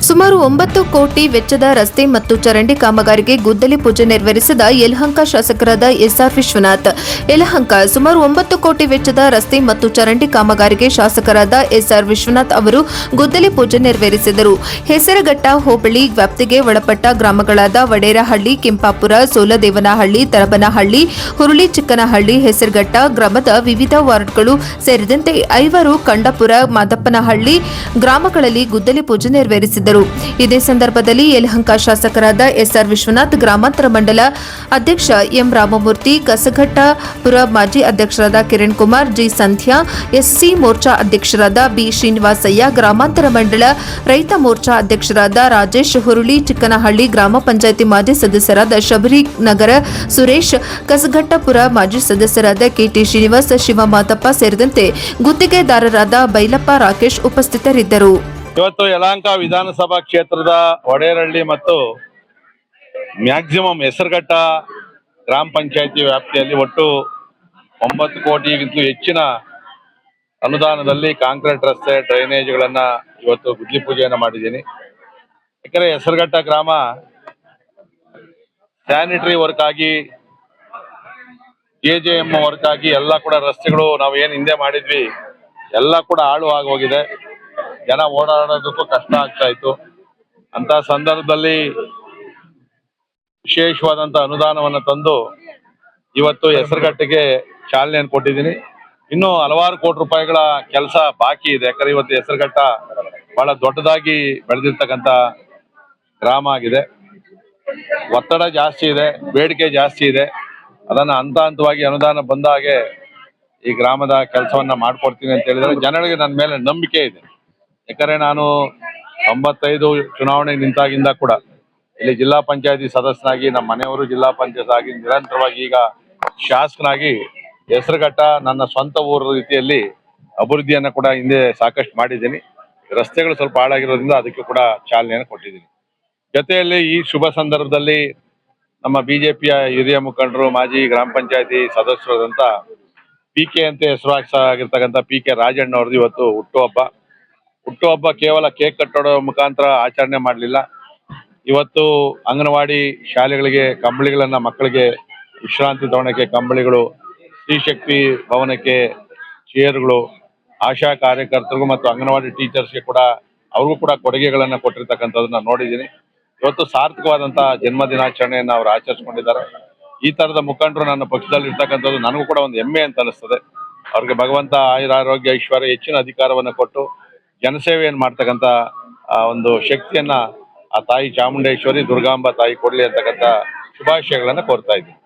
ಸುಮಾರು 9 ಕೋಟಿ ವೆಚ್ಚದ ರಸ್ತೆ ಮತ್ತು ಚರಂಡಿ ಕಾಮಗಾರಿಗೆ ಗುದ್ದಲಿ ಪೂಜೆ ನೆರವೇರಿಸಿದ ಯಲಹಂಕ ಶಾಸಕರಾದ ಎಸ್ಆರ್ ವಿಶ್ವನಾಥ್. ಯಲಹಂಕ ಸುಮಾರು 9 ಕೋಟಿ ವೆಚ್ಚದ ರಸ್ತೆ ಮತ್ತು ಚರಂಡಿ ಕಾಮಗಾರಿಗೆ ಶಾಸಕರಾದ ಎಸ್ಆರ್ ವಿಶ್ವನಾಥ್ ಅವರು ಗುದ್ದಲಿ ಪೂಜೆ ನೆರವೇರಿಸಿದರು. ಹೆಸರಘಟ್ಟ ಹೋಬಳಿ ವ್ಯಾಪ್ತಿಗೆ ಒಳಪಟ್ಟ ಗ್ರಾಮಗಳಾದ ವಡೇರಹಳ್ಳಿ, ಕೆಂಪಾಪುರ, ಸೋಲದೇವನಹಳ್ಳಿ, ತರಬನಹಳ್ಳಿ, ಹುರುಳಿ ಚಿಕ್ಕನಹಳ್ಳಿ, ಹೆಸರಘಟ್ಟ ಗ್ರಾಮದ ವಿವಿಧ ವಾರ್ಡ್ಗಳು ಸೇರಿದಂತೆ 5 ಕಂಡಪುರ, ಮಾದಪ್ಪನಹಳ್ಳಿ ಗ್ರಾಮಗಳಲ್ಲಿ ಗುದ್ದಲಿ ಪೂಜೆ ನೆರವೇರಿಸಿದರು. ಇದೇ ಸಂದರ್ಭದಲ್ಲಿ ಯಲಹಂಕ ಶಾಸಕರಾದ ಎಸ್ಆರ್ ವಿಶ್ವನಾಥ್, ಗ್ರಾಮಾಂತರ ಮಂಡಲ ಅಧ್ಯಕ್ಷ ಎಂ ರಾಮಮೂರ್ತಿ, ಕಸಘಟ್ಟಪುರ ಮಾಜಿ ಅಧ್ಯಕ್ಷರಾದ ಕಿರಣ್ ಕುಮಾರ್, ಜಿ ಸಂಧ್ಯಾ, ಎಸ್ಸಿ ಮೋರ್ಚಾ ಅಧ್ಯಕ್ಷರಾದ ಬಿ ಶ್ರೀನಿವಾಸಯ್ಯ, ಗ್ರಾಮಾಂತರ ಮಂಡಲ ರೈತ ಮೋರ್ಚಾ ಅಧ್ಯಕ್ಷರಾದ ರಾಜೇಶ್, ಹುರುಳಿ ಚಿಕ್ಕನಹಳ್ಳಿ ಗ್ರಾಮ ಪಂಚಾಯಿತಿ ಮಾಜಿ ಸದಸ್ಯರಾದ ಶಬರಿ ನಗರ ಸುರೇಶ್, ಕಸಘಟ್ಟಪುರ ಮಾಜಿ ಸದಸ್ಯರಾದ ಕೆಟಿ ಶ್ರೀನಿವಾಸ್, ಶಿವಮಾತಪ್ಪ ಸೇರಿದಂತೆ ಗುತ್ತಿಗೆದಾರರಾದ ಬೈಲಪ್ಪ, ರಾಕೇಶ್ ಉಪಸ್ಥಿತರಿದ್ದರು. ಇವತ್ತು ಯಲಹಂಕ ವಿಧಾನಸಭಾ ಕ್ಷೇತ್ರದ ವಡೇರಹಳ್ಳಿ ಮತ್ತು ಮ್ಯಾಕ್ಸಿಮಮ್ ಹೆಸರಘಟ್ಟ ಗ್ರಾಮ ಪಂಚಾಯತಿ ವ್ಯಾಪ್ತಿಯಲ್ಲಿ ಒಟ್ಟು 9 ಕೋಟಿಗಿಂತಲೂ ಹೆಚ್ಚಿನ ಅನುದಾನದಲ್ಲಿ ಕಾಂಕ್ರೀಟ್ ರಸ್ತೆ, ಡ್ರೈನೇಜ್ಗಳನ್ನ ಇವತ್ತು ಗುದ್ದಲಿ ಪೂಜೆಯನ್ನು ಮಾಡಿದ್ದೀನಿ. ಯಾಕಂದ್ರೆ ಹೆಸರಘಟ್ಟ ಗ್ರಾಮ ಸ್ಯಾನಿಟರಿ ವರ್ಕ್ ಆಗಿ, AJM ವರ್ಕ್ ಆಗಿ ಎಲ್ಲ ಕೂಡ ರಸ್ತೆಗಳು ನಾವೇನು ಹಿಂದೆ ಮಾಡಿದ್ವಿ ಎಲ್ಲ ಕೂಡ ಹಾಳು ಆಗಿ ಹೋಗಿದೆ. ಜನ ಓಡಾಡೋದಕ್ಕೂ ಕಷ್ಟ ಆಗ್ತಾ ಇತ್ತು. ಅಂತ ಸಂದರ್ಭದಲ್ಲಿ ವಿಶೇಷವಾದಂತ ಅನುದಾನವನ್ನು ತಂದು ಇವತ್ತು ಹೆಸರಘಟ್ಟಕ್ಕೆ ಚಾಲನೆಯನ್ನು ಕೊಟ್ಟಿದ್ದೀನಿ. ಇನ್ನು ಹಲವಾರು ಕೋಟಿ ರೂಪಾಯಿಗಳ ಕೆಲಸ ಬಾಕಿ ಇದೆ. ಯಾಕಂದ್ರೆ ಇವತ್ತು ಹೆಸರಘಟ್ಟ ಬಹಳ ದೊಡ್ಡದಾಗಿ ಬೆಳೆದಿರ್ತಕ್ಕಂಥ ಗ್ರಾಮ ಆಗಿದೆ. ಒತ್ತಡ ಜಾಸ್ತಿ ಇದೆ, ಬೇಡಿಕೆ ಜಾಸ್ತಿ ಇದೆ. ಅದನ್ನ ಹಂತ ಹಂತವಾಗಿ ಅನುದಾನ ಬಂದ ಹಾಗೆ ಈ ಗ್ರಾಮದ ಕೆಲಸವನ್ನ ಮಾಡ್ಕೊಡ್ತೀನಿ ಅಂತ ಹೇಳಿದ್ರೆ ಜನಗಳಿಗೆ ನನ್ನ ಮೇಲೆ ನಂಬಿಕೆ ಇದೆ. ಯಾಕಂದ್ರೆ ನಾನು 95 ಚುನಾವಣೆ ನಿಂತಾಗಿಂದ ಕೂಡ ಇಲ್ಲಿ ಜಿಲ್ಲಾ ಪಂಚಾಯತಿ ಸದಸ್ಯನಾಗಿ, ನಮ್ಮ ಮನೆಯವರು ಜಿಲ್ಲಾ ಪಂಚಾಯತ್ ಆಗಿ, ನಿರಂತರವಾಗಿ ಈಗ ಶಾಸಕನಾಗಿ ಹೆಸರಘಟ್ಟ ನನ್ನ ಸ್ವಂತ ಊರ ರೀತಿಯಲ್ಲಿ ಅಭಿವೃದ್ಧಿಯನ್ನ ಕೂಡ ಹಿಂದೆ ಸಾಕಷ್ಟು ಮಾಡಿದ್ದೀನಿ. ರಸ್ತೆಗಳು ಸ್ವಲ್ಪ ಹಾಳಾಗಿರೋದ್ರಿಂದ ಅದಕ್ಕೆ ಕೂಡ ಚಾಲನೆಯನ್ನು ಕೊಟ್ಟಿದ್ದೀನಿ. ಜೊತೆಯಲ್ಲಿ ಈ ಶುಭ ಸಂದರ್ಭದಲ್ಲಿ ನಮ್ಮ ಬಿಜೆಪಿಯ ಹಿರಿಯ ಮುಖಂಡರು, ಮಾಜಿ ಗ್ರಾಮ ಪಂಚಾಯತಿ ಸದಸ್ಯರಾದಂತ PK ಅಂತ ಹೆಸರಾಗಿರ್ತಕ್ಕಂಥ PK ರಾಜಣ್ಣ ಅವ್ರದ್ದು ಇವತ್ತು ಹುಟ್ಟುಹಬ್ಬ ಕೇವಲ ಕೇಕ್ ಕಟ್ಟೋಡ ಮುಖಾಂತರ ಆಚರಣೆ ಮಾಡಲಿಲ್ಲ. ಇವತ್ತು ಅಂಗನವಾಡಿ ಶಾಲೆಗಳಿಗೆ ಕಂಬಳಿಗಳನ್ನ, ಮಕ್ಕಳಿಗೆ ವಿಶ್ರಾಂತಿ ತಗೊಳಕ್ಕೆ ಕಂಬಳಿಗಳು, ಸ್ತ್ರೀಶಕ್ತಿ ಭವನಕ್ಕೆ ಚೇರ್ಗಳು, ಆಶಾ ಕಾರ್ಯಕರ್ತರಿಗೂ ಮತ್ತು ಅಂಗನವಾಡಿ ಟೀಚರ್ಸ್ಗೆ ಕೂಡ ಅವ್ರಿಗೂ ಕೂಡ ಕೊಡುಗೆಗಳನ್ನ ಕೊಟ್ಟಿರ್ತಕ್ಕಂಥದನ್ನ ನೋಡಿದ್ದೀನಿ. ಇವತ್ತು ಸಾರ್ಥಕವಾದಂತ ಜನ್ಮ ದಿನಾಚರಣೆಯನ್ನು ಅವರು ಆಚರಿಸ್ಕೊಂಡಿದ್ದಾರೆ. ಈ ತರದ ಮುಖಂಡರು ನನ್ನ ಪಕ್ಷದಲ್ಲಿ ಇರ್ತಕ್ಕಂಥದ್ದು ನನಗೂ ಕೂಡ ಒಂದು ಹೆಮ್ಮೆ ಅಂತ ಅನಿಸ್ತದೆ. ಅವ್ರಿಗೆ ಭಗವಂತ ಆಯುರಾರೋಗ್ಯ, ಐಶ್ವರ್ಯ, ಹೆಚ್ಚಿನ ಅಧಿಕಾರವನ್ನು ಕೊಟ್ಟು ಜನಸೇವೆಯನ್ನು ಮಾಡ್ತಕ್ಕಂಥ ಒಂದು ಶಕ್ತಿಯನ್ನ ಆ ತಾಯಿ ಚಾಮುಂಡೇಶ್ವರಿ, ದುರ್ಗಾಂಬ ತಾಯಿ ಕೊಡ್ಲಿ ಅಂತಕ್ಕಂಥ ಶುಭಾಶಯಗಳನ್ನ ಕೋರ್ತಾ ಇದ್ದೀನಿ.